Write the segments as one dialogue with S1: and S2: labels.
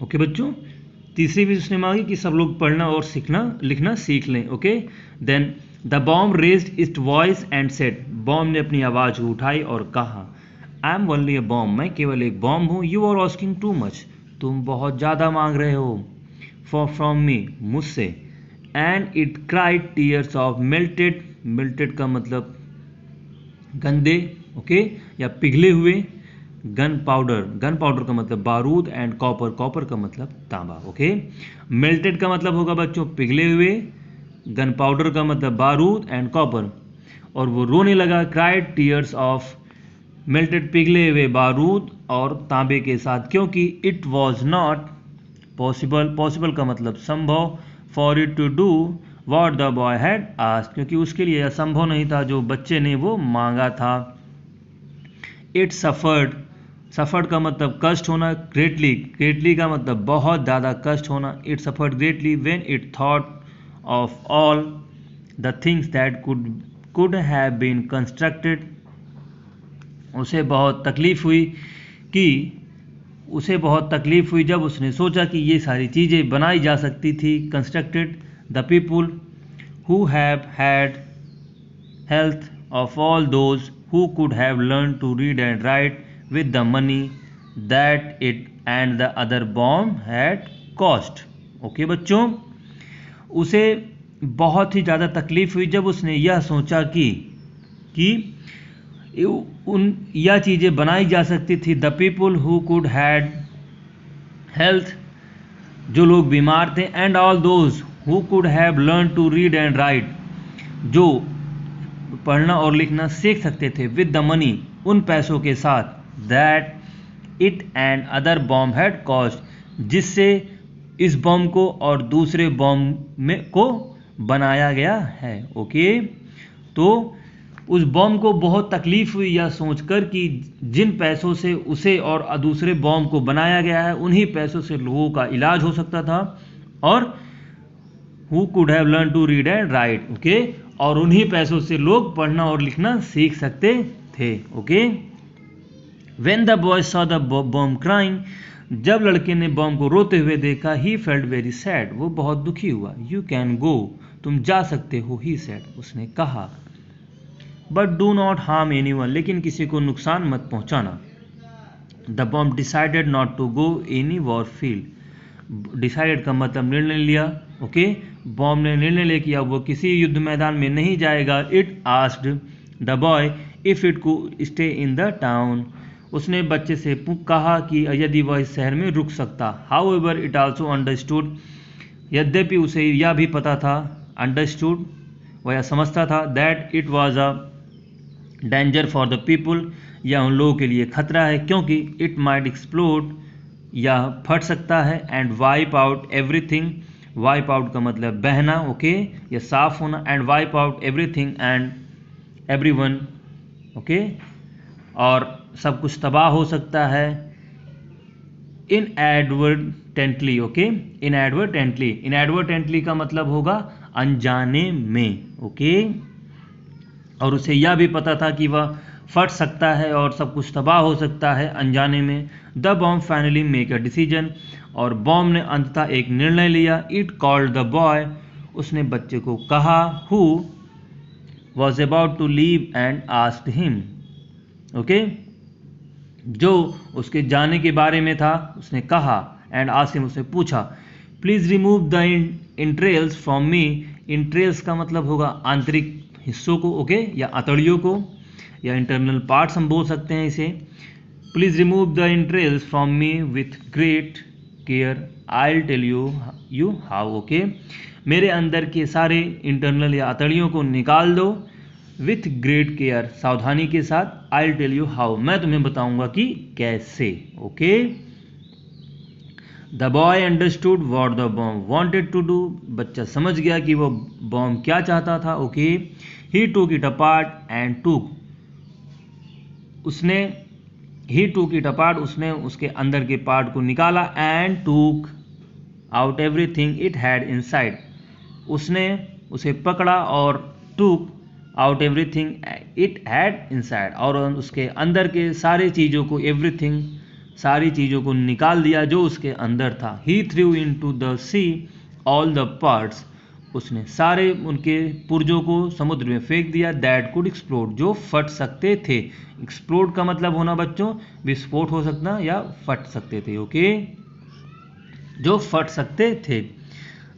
S1: Okay बच्चों, तीसरी भी उसने मांगी कि सब लोग पढ़ना और सीखना लिखना सीख लें। Okay, then the bomb raised its voice and said, bomb ने अपनी आवाज़ उठाई और कहा, I am only a bomb, मैं केवल एक बॉम्ब हूँ। You are asking too much, तुम बहुत ज़्यादा मांग रहे हो। फॉर फ्रॉम मी, मुझसे। And it cried tears of melted, melted का मतलब गंदे, ओके, या पिघले हुए। गन पाउडर, गन पाउडर का मतलब बारूद, एंड कॉपर, कॉपर का मतलब तांबा। ओके, मेल्टेड का मतलब होगा बच्चों पिघले हुए, गन पाउडर का मतलब बारूद, एंड कॉपर। और वो रोने लगा, क्राइड टीयर्स ऑफ मेल्टेड, पिघले हुए बारूद और तांबे के साथ, क्योंकि it was not possible, possible का मतलब संभव, for it to do what the boy had asked, क्योंकि उसके लिए असंभव नहीं था जो बच्चे ने वो मांगा था। इट सफर्ड, सफर्ड का मतलब कष्ट होना, ग्रेटली, ग्रेटली का मतलब बहुत ज़्यादा कष्ट होना। It suffered greatly when it thought of all the things that could have been constructed, उसे बहुत तकलीफ हुई कि उसे बहुत तकलीफ हुई जब उसने सोचा कि ये सारी चीज़ें बनाई जा सकती थी। Constructed the people who have had health of all those who could have learn to read and write with the money that it and the other bomb had cost. Okay बच्चों, उसे बहुत ही ज़्यादा तकलीफ हुई जब उसने यह सोचा कि यह चीज़ें बनाई जा सकती थी। The people who could had health, जो लोग बीमार थे, and all those who could have learn to read and write, जो पढ़ना और लिखना सीख सकते थे, विद द मनी, उन पैसों के साथ, that it and other bomb had cost, जिससे इस बॉम्ब को और दूसरे बॉम्ब में को बनाया गया है। ओके, तो उस बॉम्ब को बहुत तकलीफ हुई यह सोचकर कि जिन पैसों से उसे और दूसरे बॉम्ब को बनाया गया है, उन्हीं पैसों से लोगों का इलाज हो सकता था, और who could have learn to read and write, okay, और उन्हीं पैसों से लोग पढ़ना और लिखना सीख सकते थे। Okay, when the boy saw the bomb crying, जब लड़के ने बॉम्ब को रोते हुए देखा, ही फेल्ट वेरी सैड, वो बहुत दुखी हुआ। यू कैन गो, तुम जा सकते हो, ही सेड, उसने कहा, but do not harm anyone, लेकिन किसी को नुकसान मत पहुंचाना। The bomb decided not to go any war field, decided का मतलब निर्णय लिया। ओके, बॉम्ब ने निर्णय ले किया वो किसी युद्ध मैदान में नहीं जाएगा। It asked the boy if it could stay in the town, उसने बच्चे से कहा कि यदि वह इस शहर में रुक सकता। How ever it also understood, यद्यपि उसे यह भी पता था, अंडरस्टूड वह समझता था, that it was a danger for the people, यह उन लोगों के लिए खतरा है, क्योंकि इट माइट एक्सप्लोड, यह फट सकता है, and wipe out everything, wipe out का मतलब बहना, ओके, या साफ होना, and wipe out everything and everyone, okay, और सब कुछ तबाह हो सकता है। इनएडवर्टेंटली, ओके, इनएडवर्टेंटली, इनएडवर्टेंटली का मतलब होगा अनजाने में। ओके, और उसे यह भी पता था कि वह फट सकता है और सब कुछ तबाह हो सकता है अनजाने में। The bomb finally make a decision, और बॉम्ब ने अंततः एक निर्णय लिया। इट कॉल्ड द बॉय, उसने बच्चे को कहा, who was about to leave and asked him, okay, जो उसके जाने के बारे में था, उसने कहा, एंड आस्क्ड हिम, उसने पूछा, please remove the entrails from me, entrails का मतलब होगा आंतरिक हिस्सों को, ओके, या आंतड़ियों को, या इंटरनल पार्ट्स हम बोल सकते हैं इसे। Please remove the entrails from me with great care, I will tell you how, okay, मेरे अंदर के सारे इंटरनल या आंतड़ियों को निकाल दो, विथ ग्रेट केयर, सावधानी के साथ, I will tell you how, मैं तुम्हें बताऊंगा कि कैसे। Okay, the boy understood what the bomb wanted to do, बच्चा समझ गया कि वो बॉम्ब क्या चाहता था। ओके, ही टूक इट अपार्ट एंड टूक, उसने ही टूक इट अपार्ट, उसने उसके अंदर के पार्ट को निकाला, एंड टूक out everything it had inside, उसने उसे पकड़ा और टूक out everything it had inside, और उसके अंदर के सारे चीज़ों को, एवरीथिंग सारी चीज़ों को निकाल दिया जो उसके अंदर था। He threw into the sea all the parts, उसने सारे उनके पुर्जों को समुद्र में फेंक दिया। दैट कुड एक्सप्लोड, जो फट सकते थे। एक्सप्लोड का मतलब होना बच्चों विस्फोट हो सकना या फट सकते थे। ओके, जो फट सकते थे।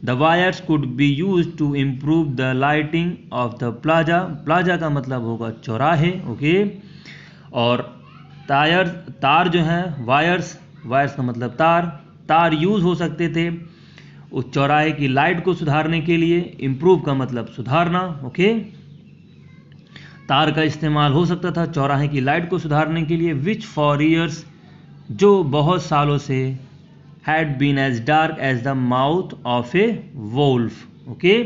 S1: The wires could be use to improve the lighting of the plaza. Plaza का मतलब होगा चौराहे। ओके, और तार जो हैं वायर्स, वायर्स का मतलब तार यूज हो सकते थे उस चौराहे की लाइट को सुधारने के लिए। इम्प्रूव का मतलब सुधारना। ओके, तार का इस्तेमाल हो सकता था चौराहे की लाइट को सुधारने के लिए। विच फॉर ईयर्स, जो बहुत सालों से had been as dark as the mouth of a wolf. Okay,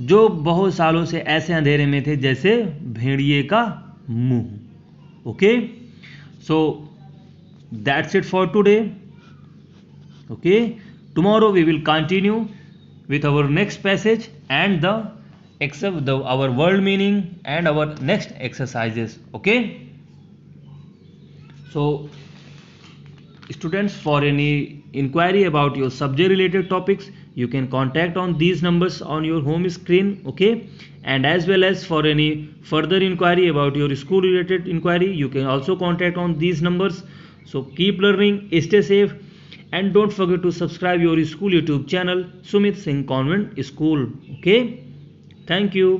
S1: जो बहुत सालों से ऐसे अंधेरे में थे जैसे भेड़िए का मुंह। Okay, so that's it for today. Okay, tomorrow we will continue with our next passage and our world meaning and our next exercises. Okay, so students, for any inquiry about your subject related topics, you can contact on these numbers on your home screen. Okay, and as well as for any further inquiry about your school related inquiry, you can also contact on these numbers. So keep learning, stay safe, and don't forget to subscribe your school YouTube channel, Sumit Singh Convent School. Okay, thank you.